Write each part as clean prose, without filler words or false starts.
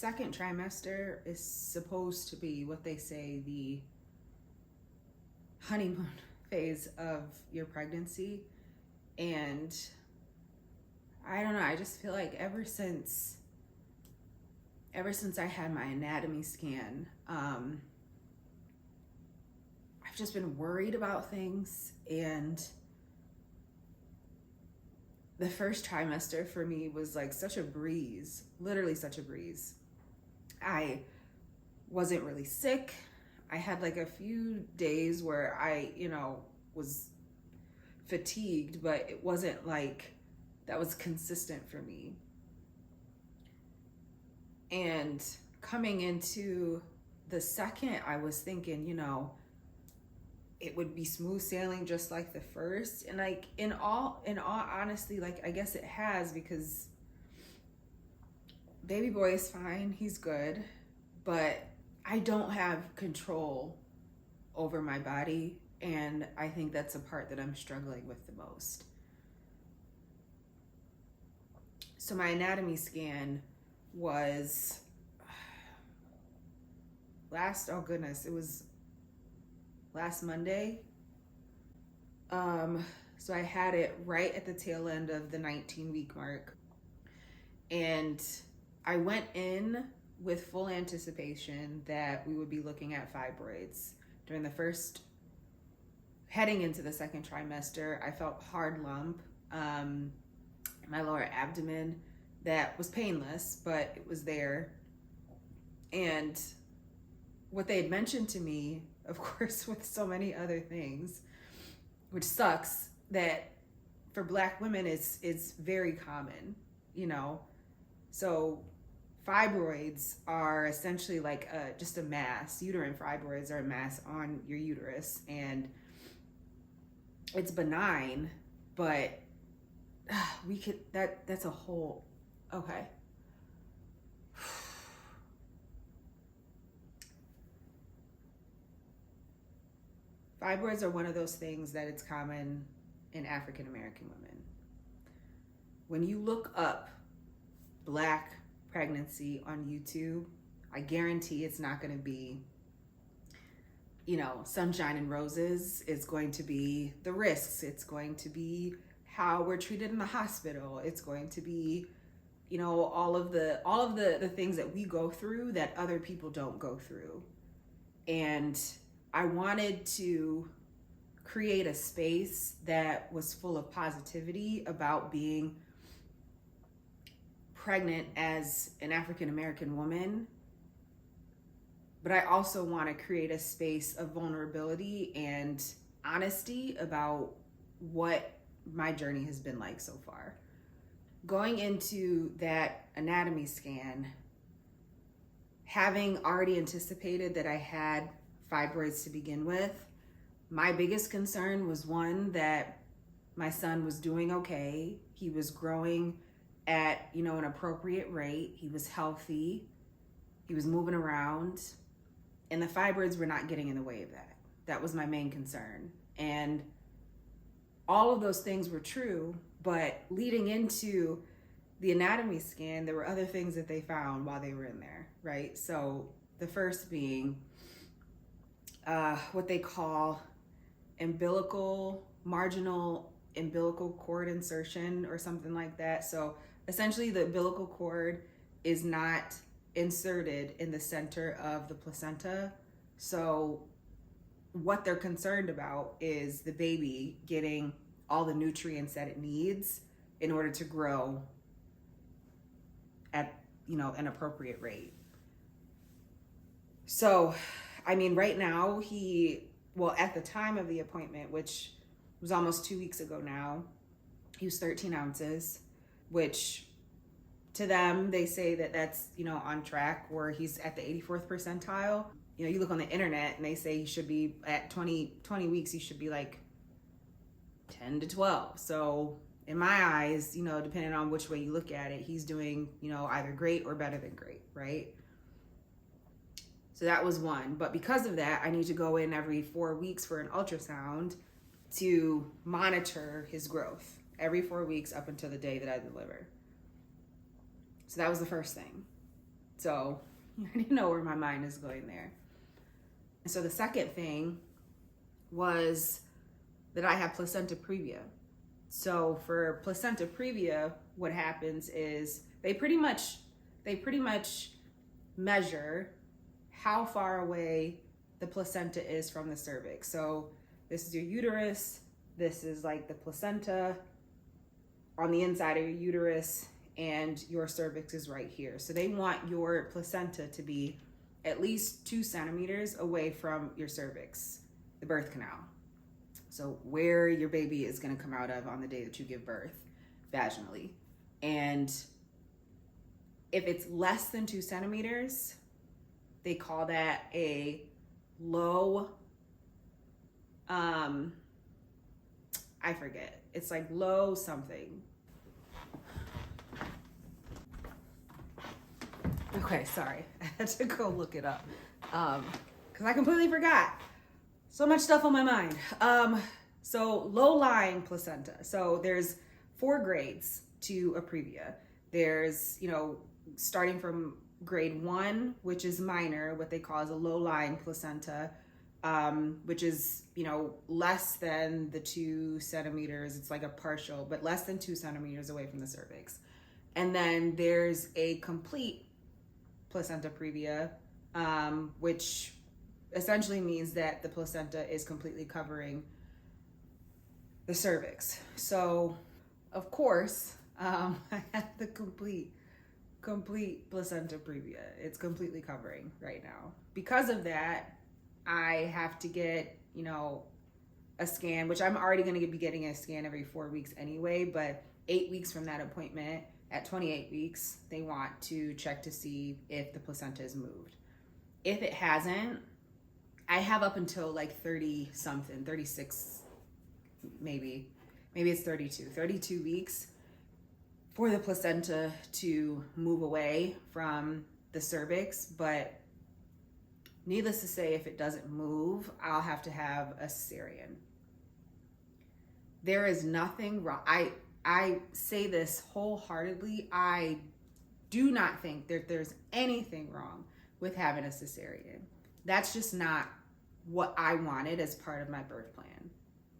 Second trimester is supposed to be what they say the honeymoon phase of your pregnancy. And I don't know, I just feel like ever since I had my anatomy scan, I've just been worried about things. And the first trimester for me was like such a breeze, literally such a breeze. I wasn't really sick. I had like a few days where I, was fatigued, but it wasn't like that was consistent for me. And coming into the second, I was thinking, it would be smooth sailing just like the first. And like in all honesty, like I guess it has, because baby boy is fine, he's good, but I don't have control over my body, and I think that's a part that I'm struggling with the most. So my anatomy scan was it was last Monday. So I had it right at the tail end of the 19-week mark, and I went in with full anticipation that we would be looking at fibroids. During the first, heading into the second trimester, I felt a hard lump in my lower abdomen that was painless, but it was there. And what they had mentioned to me, of course, with so many other things, which sucks, that for Black women it's very common, So fibroids are essentially like just a mass. Uterine fibroids are a mass on your uterus, and it's benign, but that's a whole, okay. Fibroids are one of those things that it's common in African American women. When you look up Black pregnancy on YouTube, I guarantee it's not going to be, sunshine and roses. It's going to be the risks. It's going to be how we're treated in the hospital. It's going to be, all of the things that we go through that other people don't go through. And I wanted to create a space that was full of positivity about being pregnant as an African American woman, but I also want to create a space of vulnerability and honesty about what my journey has been like so far. Going into that anatomy scan, having already anticipated that I had fibroids to begin with, my biggest concern was, one, that my son was doing okay. He was growing at an appropriate rate. He was healthy. He was moving around, and the fibroids were not getting in the way of that. That was my main concern. And all of those things were true, but leading into the anatomy scan, there were other things that they found while they were in there, right? So the first being what they call marginal umbilical cord insertion or something like that. So essentially the umbilical cord is not inserted in the center of the placenta. So what they're concerned about is the baby getting all the nutrients that it needs in order to grow at, an appropriate rate. So, right now at the time of the appointment, which was almost 2 weeks ago now, he was 13 ounces, which to them, they say that that's, on track, where he's at the 84th percentile. You look on the internet and they say he should be at 20 weeks, he should be like 10 to 12. So in my eyes, depending on which way you look at it, he's doing, either great or better than great, right? So that was one. But because of that, I need to go in every 4 weeks for an ultrasound to monitor his growth every 4 weeks up until the day that I deliver. So that was the first thing. So you already know where my mind is going there. And so the second thing was that I have placenta previa. So for placenta previa, what happens is they pretty much measure how far away the placenta is from the cervix. So this is your uterus, this is like the placenta on the inside of your uterus, and your cervix is right here. So they want your placenta to be at least 2 centimeters away from your cervix, the birth canal. So where your baby is going to come out of on the day that you give birth, vaginally. And if it's less than 2 centimeters, they call that a low, I forget. It's like low something. Okay, sorry. I had to go look it up because I completely forgot. So much stuff on my mind. So low-lying placenta. So there's 4 grades to a previa. There's, starting from grade 1, which is minor, what they call as a low-lying placenta, which is, less than the 2 centimeters. It's like a partial, but less than 2 centimeters away from the cervix. And then there's a complete placenta previa, which essentially means that the placenta is completely covering the cervix. So, of course, I have the complete placenta previa. It's completely covering right now. Because of that, I have to get, a scan, which I'm already going to be getting a scan every 4 weeks anyway, but 8 weeks from that appointment, at 28 weeks, they want to check to see if the placenta is moved. If it hasn't, I have up until like 30 something, 36, maybe it's 32 weeks for the placenta to move away from the cervix. But needless to say, if it doesn't move, I'll have to have a cesarean. There is nothing wrong. I say this wholeheartedly. I do not think that there's anything wrong with having a cesarean. That's just not what I wanted as part of my birth plan.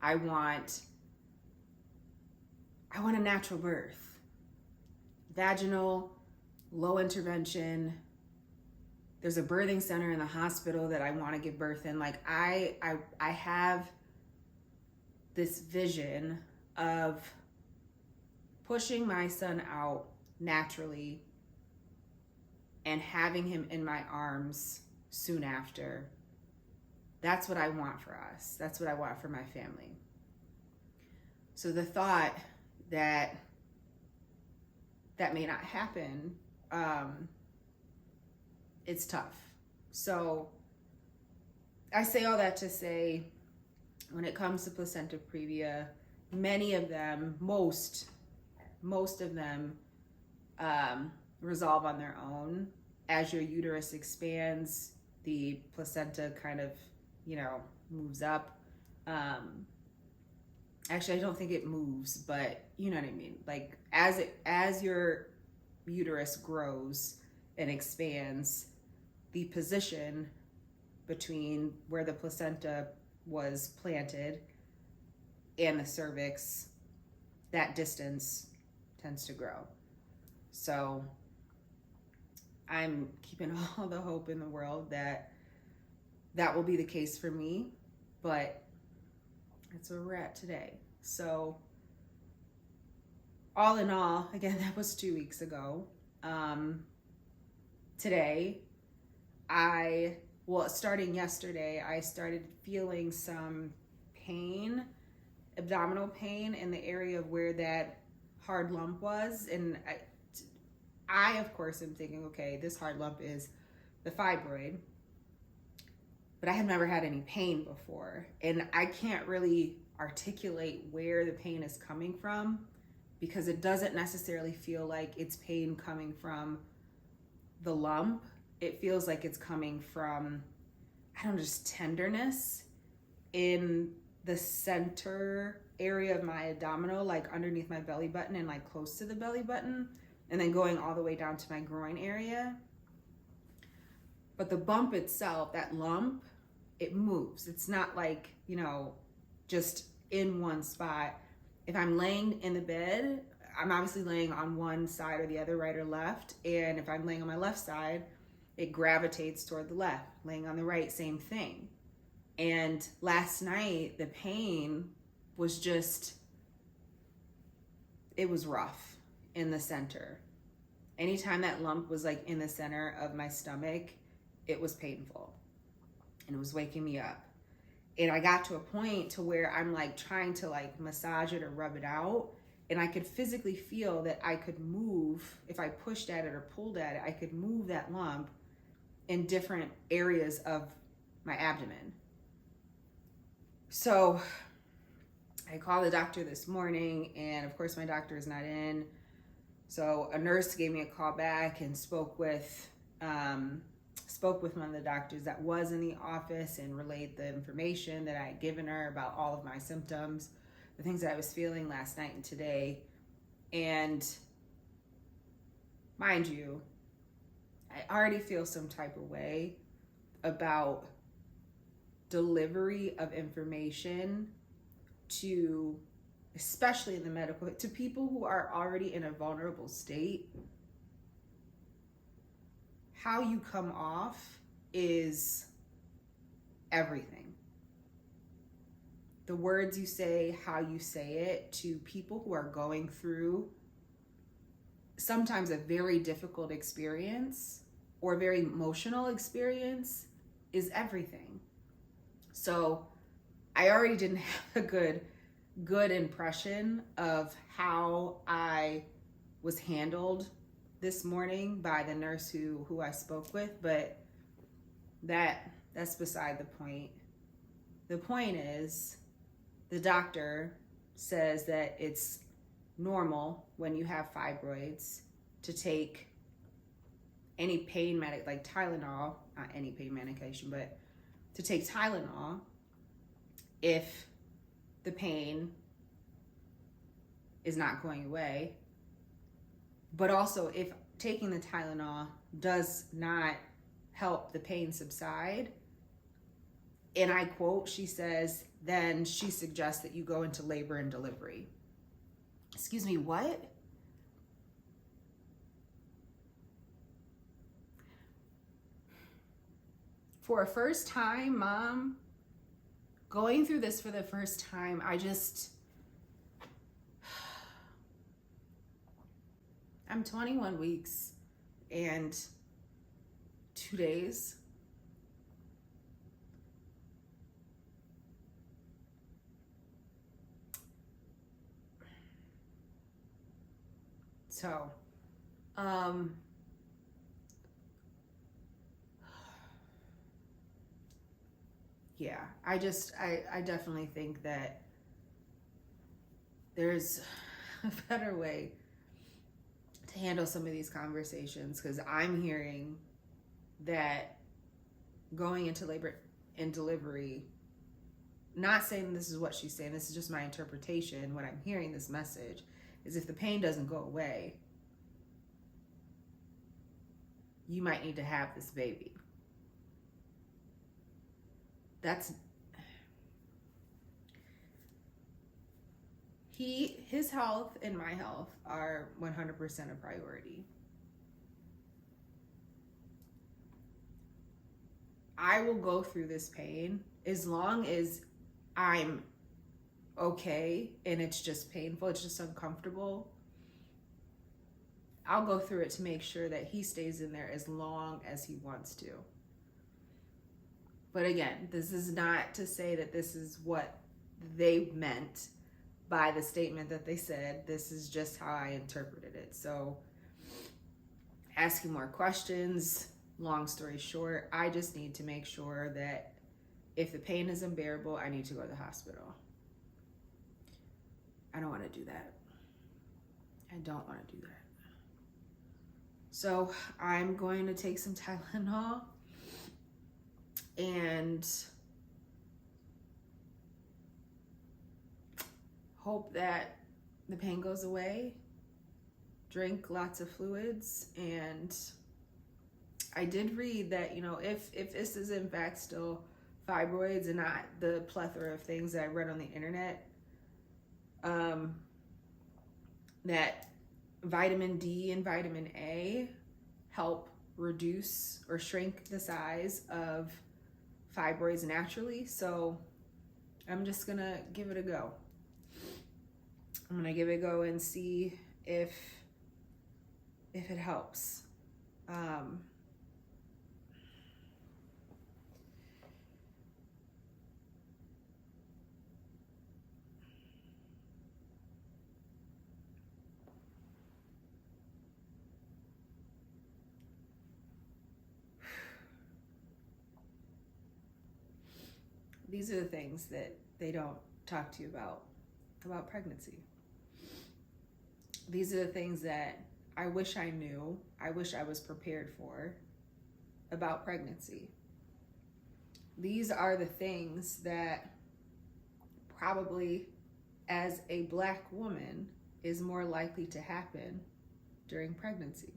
I want a natural birth. Vaginal, low intervention. There's a birthing center in the hospital that I want to give birth in. Like I have this vision of pushing my son out naturally and having him in my arms soon after. That's what I want for us. That's what I want for my family. So the thought that may not happen, it's tough. So I say all that to say, when it comes to placenta previa, many of them, most of them resolve on their own. As your uterus expands, the placenta kind of, moves up. Actually, I don't think it moves, but you know what I mean? Like as your uterus grows and expands, the position between where the placenta was planted and the cervix, that distance tends to grow. So I'm keeping all the hope in the world that will be the case for me, but that's where we're at today. So all in all, again, that was 2 weeks ago. Today, starting yesterday, I started feeling some pain, abdominal pain in the area of where that hard lump was. And I of course, am thinking, okay, this hard lump is the fibroid. But I have never had any pain before. And I can't really articulate where the pain is coming from because it doesn't necessarily feel like it's pain coming from the lump. It feels like it's coming from, just tenderness in the center area of my abdominal, like underneath my belly button and like close to the belly button, and then going all the way down to my groin area. But the bump itself, that lump, it moves. It's not like, just in one spot. If I'm laying in the bed, I'm obviously laying on one side or the other, right or left. And if I'm laying on my left side, it gravitates toward the left. Laying on the right, same thing. And last night, the pain was just, it was rough in the center. Anytime that lump was like in the center of my stomach, it was painful and it was waking me up. And I got to a point to where I'm like trying to like massage it or rub it out. And I could physically feel that I could move, if I pushed at it or pulled at it, I could move that lump in different areas of my abdomen. So I called the doctor this morning, and of course my doctor is not in. So a nurse gave me a call back and spoke with one of the doctors that was in the office and relayed the information that I had given her about all of my symptoms, the things that I was feeling last night and today. And mind you, I already feel some type of way about delivery of information to, especially in the medical, to people who are already in a vulnerable state. How you come off is everything. The words you say, how you say it to people who are going through sometimes a very difficult experience or a very emotional experience is everything. So I already didn't have a good impression of how I was handled this morning by the nurse who I spoke with, but that's beside the point. The point is, the doctor says that it's normal when you have fibroids to take any pain like Tylenol, not any pain medication, but to take Tylenol if the pain is not going away. But also, if taking the Tylenol does not help the pain subside, and I quote, she says, then she suggests that you go into labor and delivery. Excuse me, what? For a first time mom, going through this for the first time, I'm 21 weeks and 2 days. So, yeah, I definitely think that there's a better way to handle some of these conversations, because I'm hearing that going into labor and delivery, not saying this is what she's saying, this is just my interpretation. When I'm hearing this message is, if the pain doesn't go away, you might need to have this baby. His health and my health are 100% a priority. I will go through this pain as long as I'm okay and it's just painful, it's just uncomfortable. I'll go through it to make sure that he stays in there as long as he wants to. But again, this is not to say that this is what they meant by the statement that they said. This is just how I interpreted it. So, asking more questions, long story short, I just need to make sure that if the pain is unbearable, I need to go to the hospital. I don't want to do that. I don't want to do that. So I'm going to take some Tylenol and hope that the pain goes away, drink lots of fluids, and I did read that, you know, if this is in fact still fibroids and not the plethora of things that I read on the internet, that vitamin D and vitamin A help reduce or shrink the size of fibroids naturally. So I'm just gonna give it a go. I'm gonna give it a go and see if it helps. These are the things that they don't talk to you about pregnancy. These are the things that I wish I knew, I wish I was prepared for about pregnancy. These are the things that probably, as a Black woman, is more likely to happen during pregnancy.